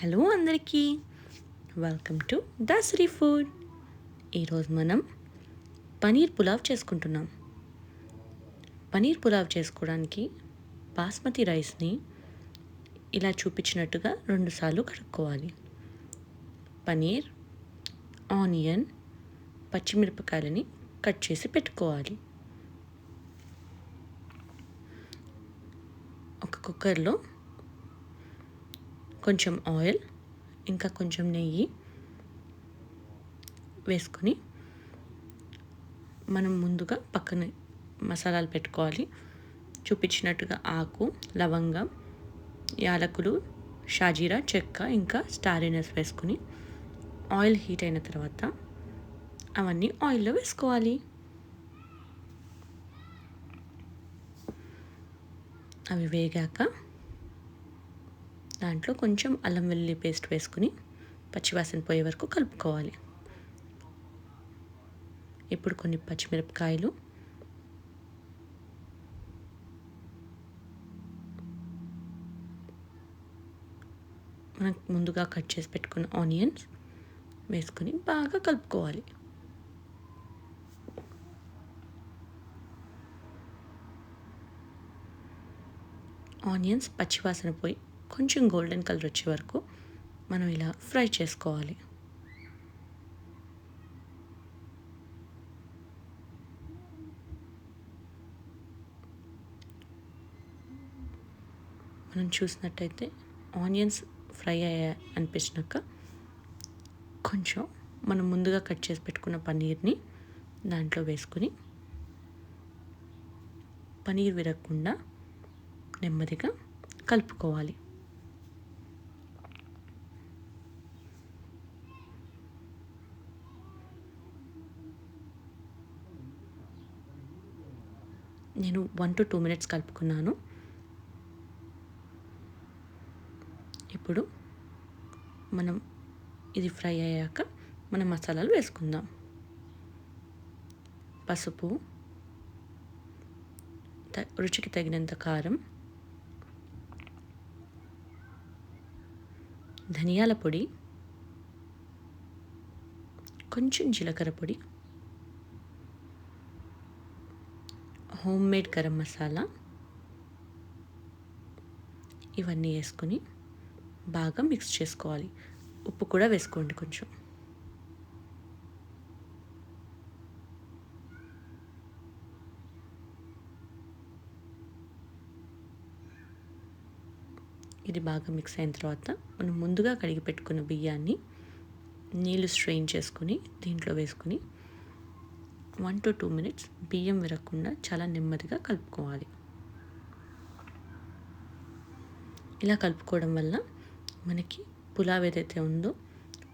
Hello అందరికీ, welcome to Dasari food. ఈరోజు మనం పనీర్ పులావ్ చేసుకుంటున్నాం. పనీర్ పులావ్ చేసుకోవడానికి బాస్మతి రైస్ని ఇలా చూపించినట్టుగా 2 సార్లు కడుక్కోవాలి. పనీర్, ఆనియన్, పచ్చిమిరపకాయలని కట్ చేసి పెట్టుకోవాలి. ఒక కుక్కర్లో కొంచెం ఆయిల్ ఇంకా కొంచెం నెయ్యి వేసుకొని మనం ముందుగా పక్కన మసాలాలు పెట్టుకోవాలి. చూపించినట్టుగా ఆకు, లవంగం, యాలకులు, షాజీరా, చెక్క ఇంకా స్టార్ ఎనస్ వేసుకొని ఆయిల్ హీట్ అయిన తర్వాత అవన్నీ ఆయిల్లో వేసుకోవాలి. అవి వేగాక దాంట్లో కొంచెం అల్లం వెల్లుల్లి పేస్ట్ వేసుకుని పచ్చివాసన పోయే వరకు కలుపుకోవాలి. ఇప్పుడు కొన్ని పచ్చిమిరపకాయలు, మనం ముందుగా కట్ చేసి పెట్టుకున్న ఆనియన్స్ వేసుకొని బాగా కలుపుకోవాలి. ఆనియన్స్ పచ్చివాసన పోయి కొంచెం గోల్డెన్ కలర్ వచ్చే వరకు మనం ఇలా ఫ్రై చేసుకోవాలి. మనం చూసినట్టయితే ఆనియన్స్ ఫ్రై అయ్యా అనిపించినాక కొంచెం మనం ముందుగా కట్ చేసి పెట్టుకున్న పన్నీర్ని దాంట్లో వేసుకుని పన్నీర్ విరగకుండా నెమ్మదిగా కలుపుకోవాలి. నేను 1 to 2 minutes కలుపుకున్నాను. ఇప్పుడు మనం ఇది ఫ్రై అయ్యాక మనం మసాలాలు వేసుకుందాం. పసుపు, రుచికి తగినంత కారం, ధనియాల పొడి, కొంచెం జీలకర్ర పొడి, హోమ్ మేడ్ గరం మసాలా ఇవన్నీ వేసుకొని బాగా మిక్స్ చేసుకోవాలి. ఉప్పు కూడా వేసుకోండి కొంచెం. ఇది బాగా మిక్స్ అయిన తర్వాత మనం ముందుగా కడిగి పెట్టుకున్న బియ్యాన్ని నీళ్ళు స్ట్రెయిన్ చేసుకుని దీంట్లో వేసుకుని 1 to 2 minutes బియ్యం విరగకుండా చాలా నెమ్మదిగా కలుపుకోవాలి. ఇలా కలుపుకోవడం వల్ల మనకి పులావ్ ఏదైతే ఉందో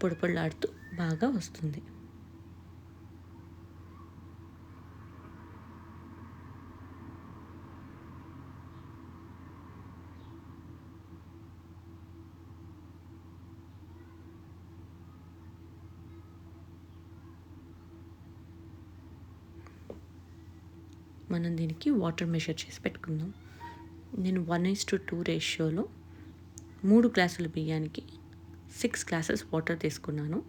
పొడి పొడిలాడుతూ బాగా వస్తుంది. మనం దీనికి వాటర్ మెషర్ చేసి పెట్టుకుందాం. నేను 1:2 రేషియోలో 3 గ్లాసుల బియ్యానికి 6 గ్లాసెస్ వాటర్ తీసుకున్నాను.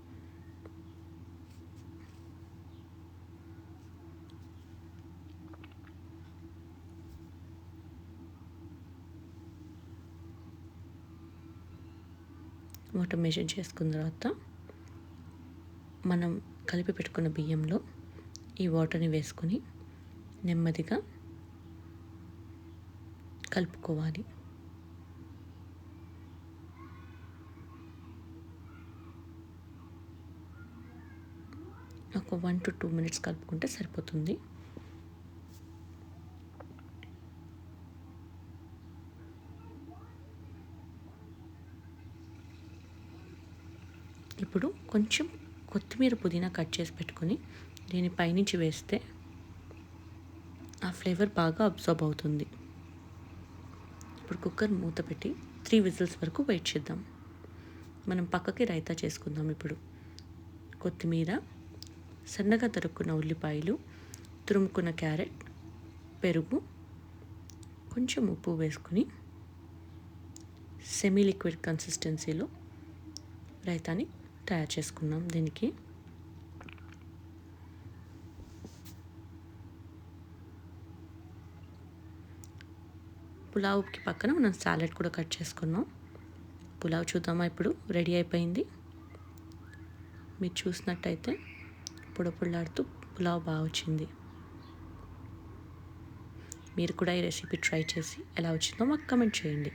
వాటర్ మెషర్ చేసుకున్న తర్వాత మనం కలిపి పెట్టుకున్న బియ్యంలో ఈ వాటర్ని వేసుకొని నెమ్మదిగా కలుపుకోవాలి. ఒక 1 to 2 minutes కలుపుకుంటే సరిపోతుంది. ఇప్పుడు కొంచెం కొత్తిమీర, పుదీనా కట్ చేసి పెట్టుకొని దీని పైనుంచి వేస్తే ఆ ఫ్లేవర్ బాగా అబ్జర్బ్ అవుతుంది. ఇప్పుడు కుక్కర్ మూత పెట్టి 3 విజిల్స్ వరకు వెయిట్ చేద్దాం. మనం పక్కకి రైతా చేసుకుందాం. ఇప్పుడు కొత్తిమీర, సన్నగా తరుక్కున్న ఉల్లిపాయలు, తురుముకున్న క్యారెట్, పెరుగు, కొంచెం ఉప్పు వేసుకుని సెమీ లిక్విడ్ కన్సిస్టెన్సీలో రైతాని తయారు చేసుకున్నాం. దీనికి పులావ్కి పక్కన మనం సాలెడ్ కూడా కట్ చేసుకున్నాం. పులావ్ చూద్దామా, ఇప్పుడు రెడీ అయిపోయింది. మీరు చూసినట్టయితే పొడపుల్లాడుతూ పులావ్ బాగా వచ్చింది. మీరు కూడా ఈ రెసిపీ ట్రై చేసి ఎలా వచ్చిందో మాకు కమెంట్ చేయండి.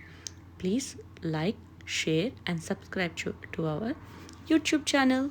Please like, share and subscribe to our YouTube channel.